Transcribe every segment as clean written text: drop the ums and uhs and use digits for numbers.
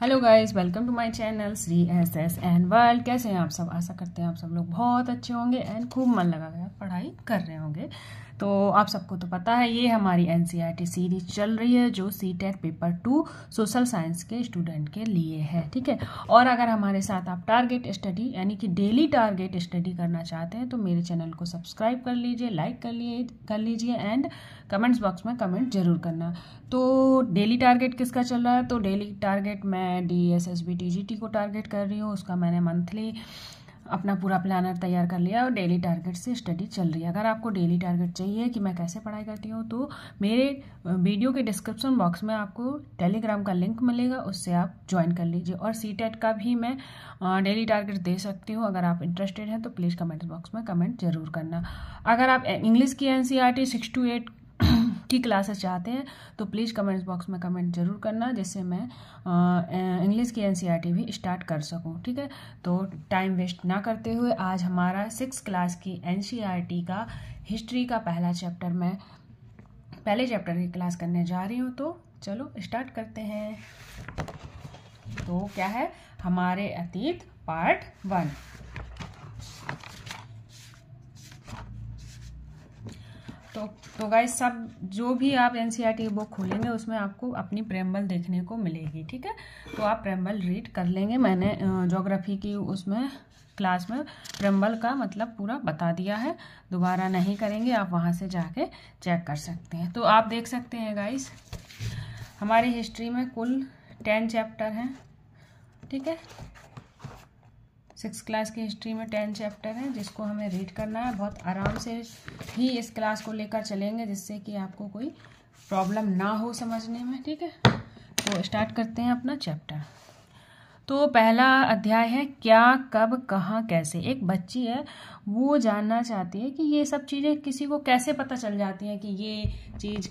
Hello guys, welcome to my channel Shri S S and world. कैसे हैं आप सब? आशा करते हैं आप सब लोग बहुत अच्छे होंगे एंड खूब मन लगा कर पढ़ाई कर रहे होंगे। तो आप सबको तो पता है ये हमारी एनसीईआरटी सीरीज चल रही है जो सीटेट पेपर 2 सोशल साइंस के स्टूडेंट के लिए है, ठीक है। और अगर हमारे साथ आप टारगेट स्टडी यानी कि डेली टारगेट स्टडी करना चाहते हैं तो मेरे चैनल को सब्सक्राइब कर लीजिए, लाइक कर लीजिए एंड कमेंट्स बॉक्स में कमेंट जरूर करना। तो डेली टारगेट किसका चल रहा है? तो डेली टारगेट मैं DSSB TGT को टारगेट कर रही हूँ। उसका मैंने मंथली अपना पूरा प्लानर तैयार कर लिया और डेली टारगेट से स्टडी चल रही है। अगर आपको डेली टारगेट चाहिए कि मैं कैसे पढ़ाई करती हूँ तो मेरे वीडियो के डिस्क्रिप्शन बॉक्स में आपको टेलीग्राम का लिंक मिलेगा, उससे आप ज्वाइन कर लीजिए। और सीटेट का भी मैं डेली टारगेट दे सकती हूँ। अगर आप इंटरेस्टेड हैं तो प्लीज़ कमेंट बॉक्स में कमेंट जरूर करना। अगर आप इंग्लिश की NCERT 6 to 8 की क्लासेस चाहते हैं तो प्लीज़ कमेंट्स बॉक्स में कमेंट जरूर करना, जिससे मैं इंग्लिश की NCERT भी स्टार्ट कर सकूं, ठीक है। तो टाइम वेस्ट ना करते हुए आज हमारा 6th क्लास की NCERT का हिस्ट्री का पहला चैप्टर मैं पहले चैप्टर की क्लास करने जा रही हूँ। तो चलो स्टार्ट करते हैं। तो क्या है हमारे अतीत पार्ट 1। तो गाइस सब जो भी आप NCERT बुक खोलेंगे उसमें आपको अपनी प्रेम्बल देखने को मिलेगी, ठीक है। तो आप प्रेम्बल रीड कर लेंगे। मैंने ज्योग्राफी की उसमें क्लास में प्रेम्बल का मतलब पूरा बता दिया है, दोबारा नहीं करेंगे, आप वहाँ से जाके चेक कर सकते हैं। तो आप देख सकते हैं गाइस हमारी हिस्ट्री में कुल 10 चैप्टर हैं, ठीक है। 6th क्लास की हिस्ट्री में 10 चैप्टर हैं जिसको हमें रीड करना है। बहुत आराम से ही इस क्लास को लेकर चलेंगे जिससे कि आपको कोई प्रॉब्लम ना हो समझने में, ठीक है। तो स्टार्ट करते हैं अपना चैप्टर। तो पहला अध्याय है क्या, कब, कहाँ, कैसे। एक बच्ची है वो जानना चाहती है कि ये सब चीज़ें किसी को कैसे पता चल जाती हैं कि ये चीज़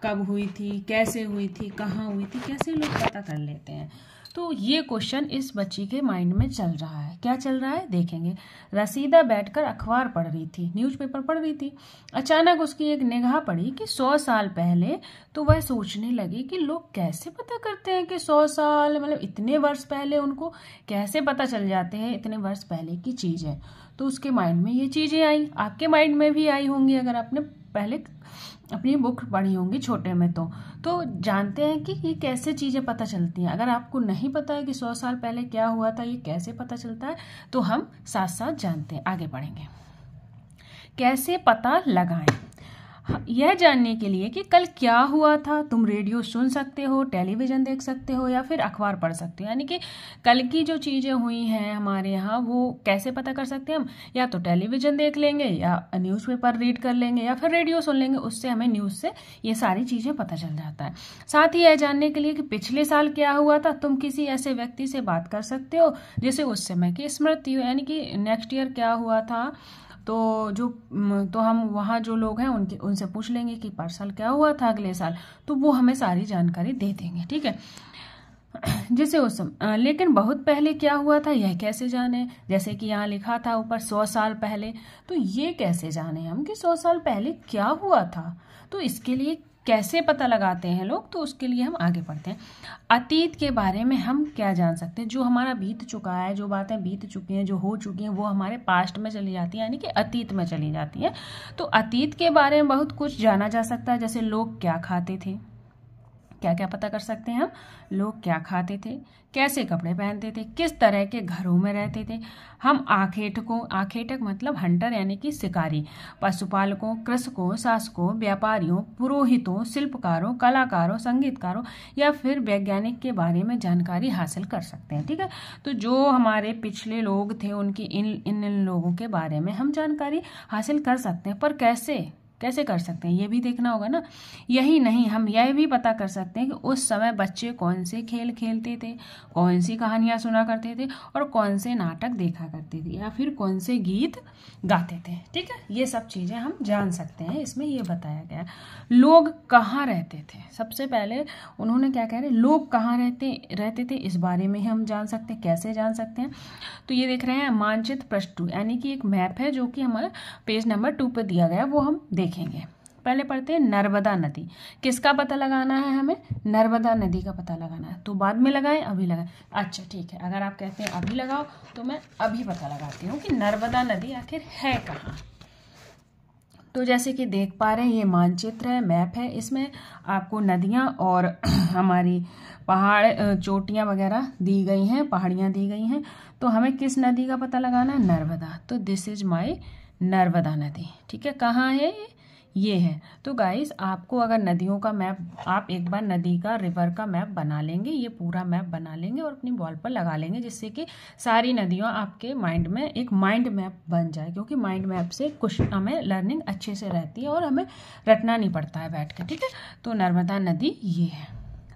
कब हुई थी, कैसे हुई थी, कहाँ हुई थी, कैसे लोग पता कर लेते हैं। तो ये क्वेश्चन इस बच्ची के माइंड में चल रहा है। क्या चल रहा है देखेंगे। रसीदा बैठकर अखबार पढ़ रही थी, न्यूज़पेपर पढ़ रही थी। अचानक उसकी एक निगाह पड़ी कि 100 साल पहले। तो वह सोचने लगी कि लोग कैसे पता करते हैं कि 100 साल मतलब इतने वर्ष पहले उनको कैसे पता चल जाते हैं इतने वर्ष पहले की चीज़ है। तो उसके माइंड में ये चीज़ें आई, आपके माइंड में भी आई होंगी अगर आपने पहले अपनी बुक पढ़ी होंगी छोटे में। तो जानते हैं कि ये कैसे चीज़ें पता चलती हैं। अगर आपको नहीं पता है कि 100 साल पहले क्या हुआ था, ये कैसे पता चलता है, तो हम साथ साथ जानते हैं। आगे बढ़ेंगे। कैसे पता लगाएं, यह जानने के लिए कि कल क्या हुआ था। तुम रेडियो सुन सकते हो, टेलीविज़न देख सकते हो या फिर अखबार पढ़ सकते हो। यानी कि कल की जो चीज़ें हुई हैं हमारे यहाँ वो कैसे पता कर सकते हैं हम? या तो टेलीविज़न देख लेंगे या न्यूज़पेपर रीड कर लेंगे या फिर रेडियो सुन लेंगे, उससे हमें न्यूज़ से ये सारी चीज़ें पता चल जाता है। साथ ही यह जानने के लिए कि पिछले साल क्या हुआ था, तुम किसी ऐसे व्यक्ति से बात कर सकते हो जिसे उस समय की स्मृति हो। यानी कि नेक्स्ट ईयर क्या हुआ था तो हम वहाँ जो लोग हैं उनसे पूछ लेंगे कि पर साल क्या हुआ था अगले साल, तो वो हमें सारी जानकारी दे देंगे, ठीक है। जैसे उस समय लेकिन बहुत पहले क्या हुआ था यह कैसे जाने? जैसे कि यहाँ लिखा था ऊपर 100 साल पहले, तो ये कैसे जाने हम कि 100 साल पहले क्या हुआ था? तो इसके लिए कैसे पता लगाते हैं लोग, तो उसके लिए हम आगे बढ़ते हैं। अतीत के बारे में हम क्या जान सकते हैं? जो हमारा बीत चुका है, जो बातें बीत चुकी हैं, जो हो चुकी हैं, वो हमारे पास्ट में चली जाती हैं, यानी कि अतीत में चली जाती हैं। तो अतीत के बारे में बहुत कुछ जाना जा सकता है। जैसे लोग क्या खाते थे, क्या क्या पता कर सकते हैं हम। लोग क्या खाते थे, कैसे कपड़े पहनते थे, किस तरह के घरों में रहते थे। हम आखेटक मतलब हंटर यानी कि शिकारी, पशुपालकों, कृषकों, शासकों, व्यापारियों, पुरोहितों, शिल्पकारों, कलाकारों, संगीतकारों या फिर वैज्ञानिक के बारे में जानकारी हासिल कर सकते हैं, ठीक है। तो जो हमारे पिछले लोग थे उनकी इन लोगों के बारे में हम जानकारी हासिल कर सकते हैं। पर कैसे कर सकते हैं ये भी देखना होगा ना। यही नहीं, हम यह भी पता कर सकते हैं कि उस समय बच्चे कौन से खेल खेलते थे, कौन सी कहानियां सुना करते थे और कौन से नाटक देखा करते थे या फिर कौन से गीत गाते थे, ठीक है। ये सब चीज़ें हम जान सकते हैं, इसमें ये बताया गया। लोग कहाँ रहते थे, सबसे पहले उन्होंने क्या कह रहे, लोग कहाँ रहते थे इस बारे में हम जान सकते हैं। कैसे जान सकते हैं? तो ये देख रहे हैं मानचित्र पृष्ठ 2, यानी कि एक मैप है जो कि हमारा पेज नंबर 2 पर दिया गया, वो हम देखेंगे। पहले पढ़ते हैं नर्मदा नदी। किसका पता लगाना है हमें? नर्मदा नदी का पता लगाना है। तो बाद में लगाएं, अभी लगाएं? अच्छा ठीक है, अगर आप कहते हैं अभी लगाओ तो मैं अभी पता लगाती हूँ कि नर्मदा नदी आखिर है कहाँ। तो जैसे कि देख पा रहे हैं ये मानचित्र है, मैप है, इसमें आपको नदियाँ और हमारी पहाड़ चोटियाँ वगैरह दी गई हैं, पहाड़ियाँ दी गई हैं। तो हमें किस नदी का पता लगाना है? नर्मदा। तो दिस इज माई नर्मदा नदी। ठीक है, कहाँ है ये है। तो गाइस आपको अगर नदियों का मैप, आप एक बार नदी का, रिवर का मैप बना लेंगे, ये पूरा मैप बना लेंगे और अपनी वॉल पर लगा लेंगे, जिससे कि सारी नदियाँ आपके माइंड में एक माइंड मैप बन जाए, क्योंकि माइंड मैप से कुछ हमें लर्निंग अच्छे से रहती है और हमें रटना नहीं पड़ता है बैठ के। ठीक है, तो नर्मदा नदी ये है,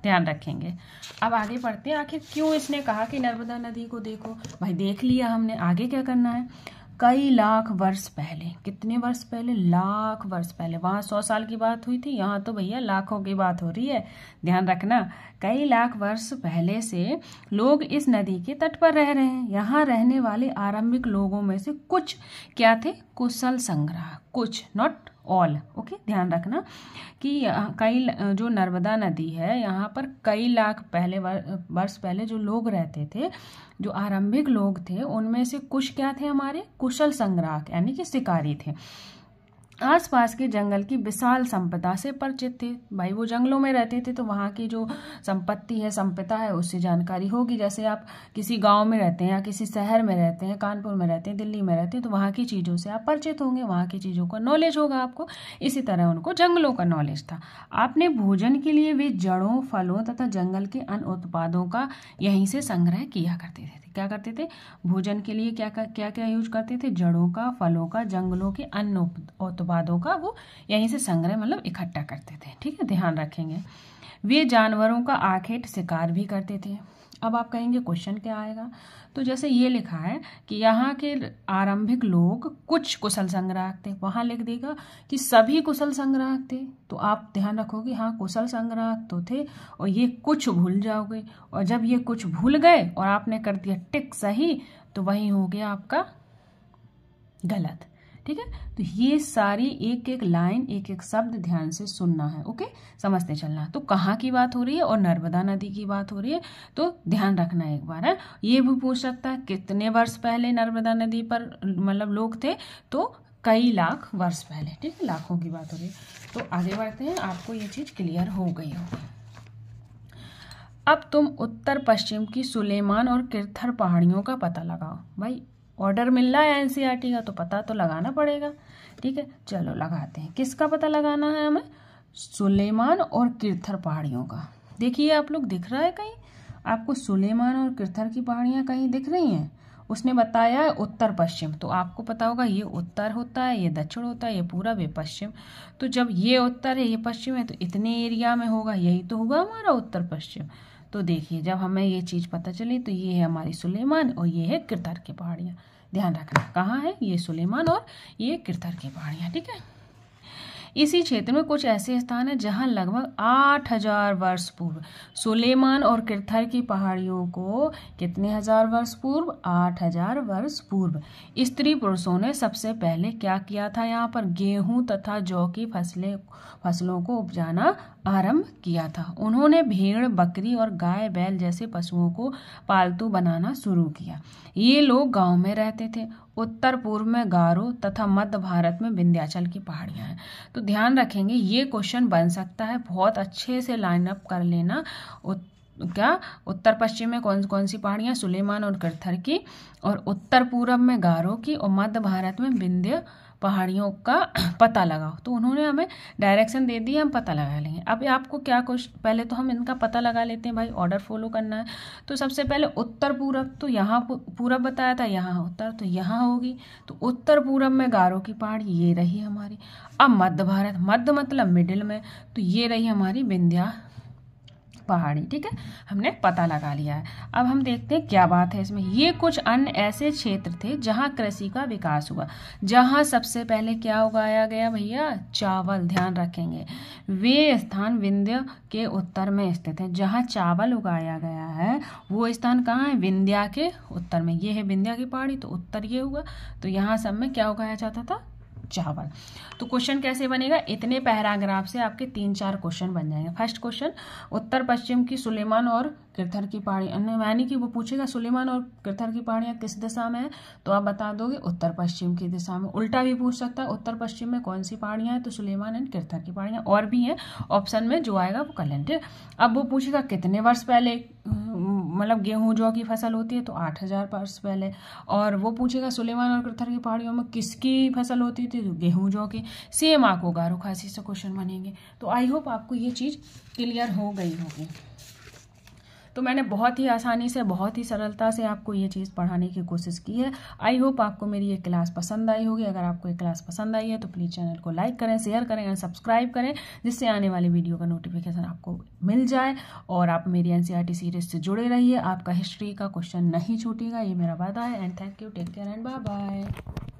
ध्यान रखेंगे। अब आगे पढ़ते हैं, आखिर क्यों इसने कहा कि नर्मदा नदी को देखो। भाई देख लिया हमने, आगे क्या करना है? कई लाख वर्ष पहले, कितने वर्ष पहले? लाख वर्ष पहले। वहाँ 100 साल की बात हुई थी, यहाँ तो भैया लाखों की बात हो रही है, ध्यान रखना। कई लाख वर्ष पहले से लोग इस नदी के तट पर रह रहे हैं। यहाँ रहने वाले आरंभिक लोगों में से कुछ क्या थे? कुशल संग्राहक। कुछ, नॉट ऑल। ओके, ध्यान रखना कि कई, जो नर्मदा नदी है यहाँ पर कई लाख पहले वर्ष पहले जो लोग रहते थे, जो आरंभिक लोग थे, उनमें से कुछ क्या थे? हमारे कुशल संग्राहक, यानी कि शिकारी थे। आसपास के जंगल की विशाल संपदा से परिचित थे। भाई वो जंगलों में रहते थे तो वहाँ की जो संपत्ति है, संपदा है, उससे जानकारी होगी। जैसे आप किसी गांव में रहते हैं या किसी शहर में रहते हैं, कानपुर में रहते हैं, दिल्ली में रहते हैं, तो वहाँ की चीज़ों से आप परिचित होंगे, वहाँ की चीज़ों का नॉलेज होगा आपको। इसी तरह उनको जंगलों का नॉलेज था। आपने भोजन के लिए वे जड़ों, फलों तथा जंगल के अन्य उत्पादों का यहीं से संग्रह किया करते थे। क्या करते थे? भोजन के लिए क्या क्या यूज करते थे? जड़ों का, फलों का, जंगलों के अन्य उत्पादों का वो यहीं से संग्रह, मतलब इकट्ठा करते थे। ठीक है, ध्यान रखेंगे। वे जानवरों का आखेट शिकार भी करते थे। अब आप कहेंगे क्वेश्चन क्या आएगा? तो जैसे ये लिखा है कि यहाँ के आरंभिक लोग कुछ कुशल संग्राहक थे, वहाँ लिख देगा कि सभी कुशल संग्राहक थे। तो आप ध्यान रखोगे, हाँ कुशल संग्राहक तो थे, और ये कुछ भूल जाओगे, और जब ये कुछ भूल गए और आपने कर दिया टिक सही, तो वही हो गया आपका गलत। ठीक है, तो ये सारी एक एक लाइन, एक एक शब्द ध्यान से सुनना है। ओके, समझते चलना। तो कहाँ की बात हो रही है? और नर्मदा नदी की बात हो रही है, तो ध्यान रखना एक बार है। ये भी पूछ सकता है कितने वर्ष पहले नर्मदा नदी पर मतलब लोग थे, तो कई लाख वर्ष पहले। ठीक है, लाखों की बात हो रही है। तो आगे बढ़ते हैं, आपको ये चीज क्लियर हो गई होगी। अब तुम उत्तर पश्चिम की सुलेमान और किरथर पहाड़ियों का पता लगाओ। भाई ऑर्डर मिल रहा है एनसीईआरटी का, तो पता तो लगाना पड़ेगा। ठीक है, चलो लगाते हैं। किसका पता लगाना है हमें? सुलेमान और किरथर पहाड़ियों का। देखिए आप लोग, दिख रहा है कहीं आपको सुलेमान और किरथर की पहाड़ियाँ कहीं दिख रही हैं? उसने बताया है उत्तर पश्चिम, तो आपको पता होगा ये उत्तर होता है, ये दक्षिण होता है, ये पूरब, ये पश्चिम। तो जब ये उत्तर है, ये पश्चिम है, तो इतने एरिया में होगा, यही तो होगा हमारा उत्तर पश्चिम। तो देखिए, जब हमें ये चीज़ पता चली, तो ये है हमारी सुलेमान और ये है किरथर की पहाड़ियाँ। ध्यान रखना कहाँ है ये सुलेमान और ये किरथर की पहाड़ियाँ। ठीक है, इसी क्षेत्र में कुछ ऐसे स्थान हैं जहां लगभग 8000 वर्ष पूर्व सुलेमान और किरथर की पहाड़ियों को कितने हजार वर्ष पूर्व? 8000 वर्ष पूर्व स्त्री पुरुषों ने सबसे पहले क्या किया था? यहाँ पर गेहूं तथा जौ की फसलों को उपजाना आरंभ किया था। उन्होंने भेड़, बकरी और गाय, बैल जैसे पशुओं को पालतू बनाना शुरू किया। ये लोग गांव में रहते थे। उत्तर पूर्व में गारो तथा मध्य भारत में विंध्याचल की पहाड़ियां हैं। तो ध्यान रखेंगे, ये क्वेश्चन बन सकता है, बहुत अच्छे से लाइन अप कर लेना। क्या उत्तर पश्चिम में कौन कौन सी पहाड़ियां? सुलेमान और किरथर की, और उत्तर पूर्व में गारो की, और मध्य भारत में विंध्य पहाड़ियों का पता लगाओ। तो उन्होंने हमें डायरेक्शन दे दी, हम पता लगा लेंगे। अब आपको क्या क्वेश्चन, पहले तो हम इनका पता लगा लेते हैं। भाई ऑर्डर फॉलो करना है। तो सबसे पहले उत्तर पूरब, तो यहाँ पूरब बताया था, यहाँ उत्तर, तो यहाँ होगी। तो उत्तर पूरब में गारो की पहाड़ी, ये रही हमारी। अब मध्य भारत, मध्य मतलब मिडिल में, तो ये रही हमारी विंध्या पहाड़ी। ठीक है, हमने पता लगा लिया है। अब हम देखते हैं क्या बात है इसमें। ये कुछ अन्य ऐसे क्षेत्र थे जहां कृषि का विकास हुआ। जहां सबसे पहले क्या उगाया गया भैया? चावल। ध्यान रखेंगे, वे स्थान विंध्य के उत्तर में स्थित है। जहां चावल उगाया गया है वो स्थान कहाँ है? विंध्या के उत्तर में। ये है विंध्या की पहाड़ी, तो उत्तर ये हुआ। तो यहाँ सब में क्या उगाया जाता था? चावल। तो क्वेश्चन कैसे बनेगा, इतने पैराग्राफ से आपके 3-4 क्वेश्चन बन जाएंगे। फर्स्ट क्वेश्चन, उत्तर पश्चिम की सुलेमान और किरथर की पहाड़ी, यानी कि वो पूछेगा सुलेमान और किरथर की पहाड़ियाँ किस दिशा में है, तो आप बता दोगे उत्तर पश्चिम की दिशा में। उल्टा भी पूछ सकता है, उत्तर पश्चिम में कौन सी पहाड़ियाँ हैं, तो सुलेमान एंड किरथर की पहाड़ियाँ, और भी हैं ऑप्शन में, जो आएगा वो कर लें, ठीक। अब वो पूछेगा कितने वर्ष पहले मतलब गेहूं जौ की फसल होती है, तो 8000 वर्ष पहले। और वो पूछेगा सुलेमान और किरथर की पहाड़ियों में किसकी फसल होती थी, तो गेहूं जौ की। सेम आपको गारो खासी से क्वेश्चन बनेंगे। तो आई होप आपको ये चीज़ क्लियर हो गई होगी। तो मैंने बहुत ही आसानी से, बहुत ही सरलता से आपको ये चीज़ पढ़ाने की कोशिश की है। आई होप आपको मेरी ये क्लास पसंद आई होगी। अगर आपको ये क्लास पसंद आई है तो प्लीज़ चैनल को लाइक करें, शेयर करें और सब्सक्राइब करें, जिससे आने वाली वीडियो का नोटिफिकेशन आपको मिल जाए। और आप मेरी NCERT सीरीज से जुड़े रहिए, आपका हिस्ट्री का क्वेश्चन नहीं छूटेगा, ये मेरा वादा है। And thank you, take care and bye bye.